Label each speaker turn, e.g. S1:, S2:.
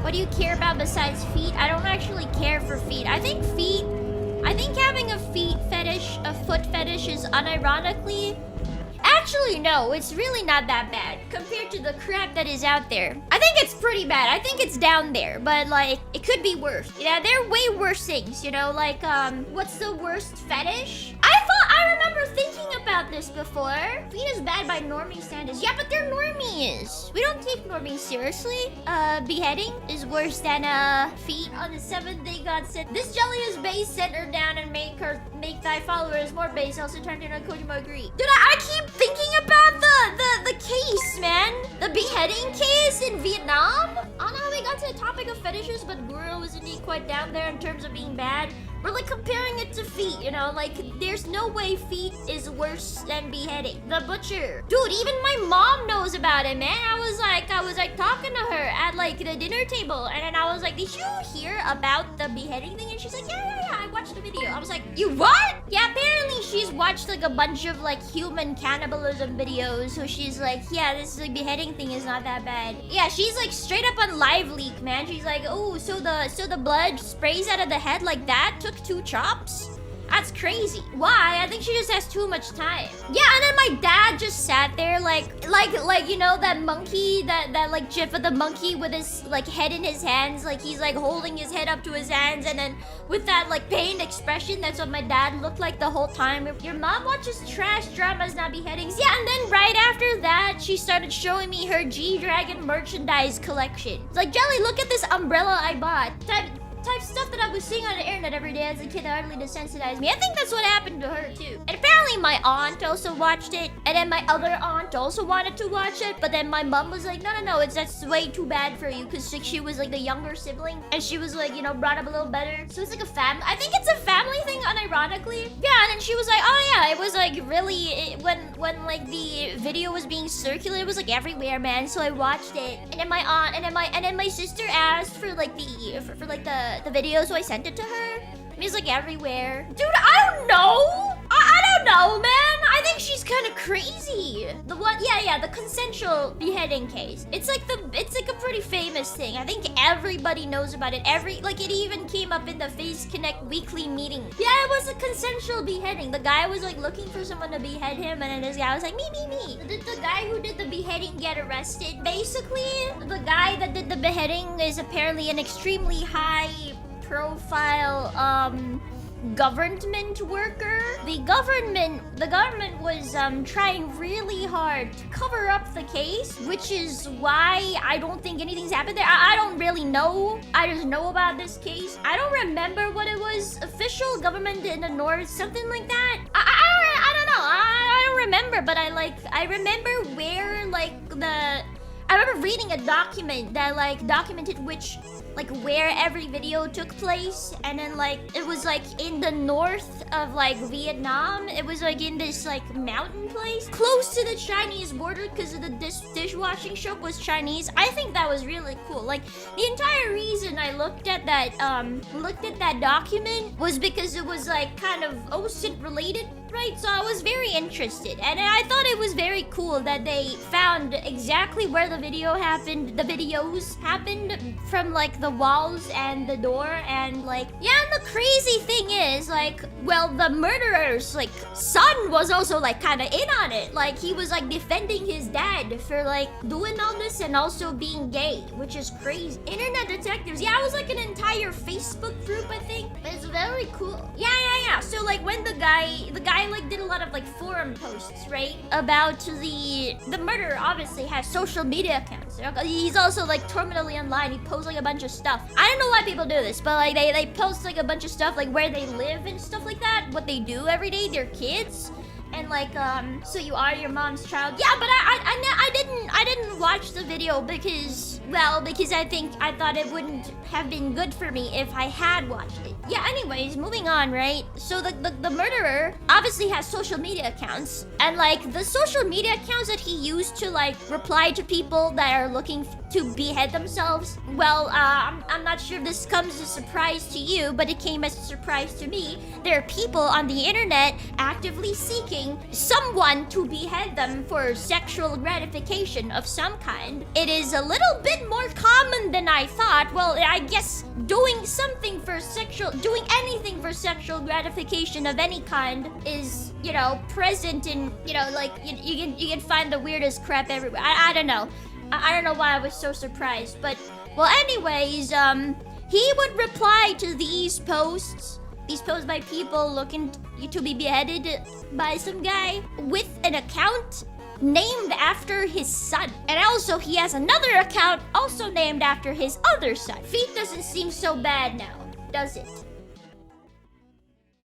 S1: What do you care about besides feet? I don't actually care for feet. I think having a feet fetish, a foot fetish is unironically... Actually, no, it's really not that bad compared to the crap that is out there. I think it's pretty bad. I think it's down there, but like, it could be worse. Yeah, there are way worse things, you know, like, what's the worst fetish? I remember thinking about this before. Feet is bad by normie standards. Yeah, but they're normies. We don't take normies seriously. Beheading is worse than, feet. On the 7th day, God said, this jelly is base, set her down and make thy followers more base. Also turned into a Kojima agree. Dude, I keep thinking about the case, man. The beheading case in Vietnam. I don't know how we got to the topic of fetishes, but Guru was indeed quite down there in terms of being bad. We're like comparing it to feet, you know, like there's no way feet is worse than beheading. The butcher. Dude, even my mom knows about it, man. I was like talking to her at like the dinner table, and then I was like, did you hear about the beheading thing? And she's like, yeah, I watched the video. I was like, you what? Yeah, apparently she's watched like a bunch of like human cannibalism videos, so she's like, yeah, this like beheading thing is not that bad. Yeah, she's like straight up on Live Leak, man. She's like, oh, so the blood sprays out of the head like that? Took 2 chops? That's crazy. Why? I think she just has too much time. Yeah, and then my dad just sat there like you know that monkey, that like gif of the monkey with his like head in his hands, like he's like holding his head up to his hands, and then with that like pained expression. That's what my dad looked like the whole time. Your mom watches trash dramas, not beheadings. Yeah, and then right after that, she started showing me her G-Dragon merchandise collection. It's like, Jelly, look at this umbrella I bought. Type stuff that I was seeing on the internet every day as a kid that utterly desensitized me. I think that's what happened to her too. And apparently my aunt also watched it, and then my other aunt also wanted to watch it, but then my mom was like, no, that's way too bad for you, because she was like the younger sibling, and she was like, you know, brought up a little better. So it's like a I think it's a family thing, unironically. Yeah, and then she was like, oh yeah, it was like really, when like the video was being circulated, it was like everywhere, man. So I watched it, and then my aunt, and then my sister asked for like the video, so I sent it to her. It was like everywhere. Dude, I don't know. I don't know, man. I think she's kind of crazy. The one, yeah, the consensual beheading case. It's like a pretty famous thing. I think everybody knows about it. It even came up in the Face Connect weekly meeting. Yeah, it was a consensual beheading. The guy was like looking for someone to behead him, and then this guy was like, me. Did the guy who did the beheading get arrested? Basically, the guy that did the beheading is apparently an extremely high profile government worker. The government was trying really hard to cover up the case, which is why I don't think anything's happened there. I don't really know. I just know about this case. I don't remember what it was. Official government in the north, something like that. I don't know. I don't remember, but I remember where I remember reading a document that like documented where every video took place, and then like it was like in the north of like Vietnam. It was like in this like mountain place close to the Chinese border, because the dishwashing shop was Chinese. I think that was really cool. Like the entire reason I looked at that document was because it was like kind of OSINT related, right? So I was very interested, and I thought it was very cool that they found exactly where the videos happened from like the walls and the door, and like, yeah, and the crazy thing is like, well, the murderer's like son was also like kind of in on it. Like he was like defending his dad for like doing all this and also being gay, which is crazy. Internet detectives. Yeah, it was like an entire Facebook group, I think. It's very cool. Yeah. So like when the guy like did a lot of like forum posts, right, about the murderer obviously has social media accounts. He's also like terminally online. He posts like a bunch of stuff. I don't know why people do this, but like they post like a bunch of stuff, like where they live and stuff like that, what they do every day, their kids. And like, so you are your mom's child. Yeah, but I didn't watch the video because I thought it wouldn't have been good for me if I had watched it. Yeah, anyways, moving on, right? So the murderer obviously has social media accounts, and like the social media accounts that he used to like reply to people that are looking to behead themselves. Well, I'm not sure if this comes as a surprise to you, but it came as a surprise to me. There are people on the internet actively seeking someone to behead them for sexual gratification of some kind. It is a little bit bit more common than I thought. Well, I guess doing anything for sexual gratification of any kind is, present in, like, you can find the weirdest crap everywhere. I don't know. I don't know why I was so surprised, but, well, anyways, he would reply to these posts by people looking to be beheaded by some guy with an account named after his son. And also, he has another account also named after his other son. Feet doesn't seem so bad now, does it?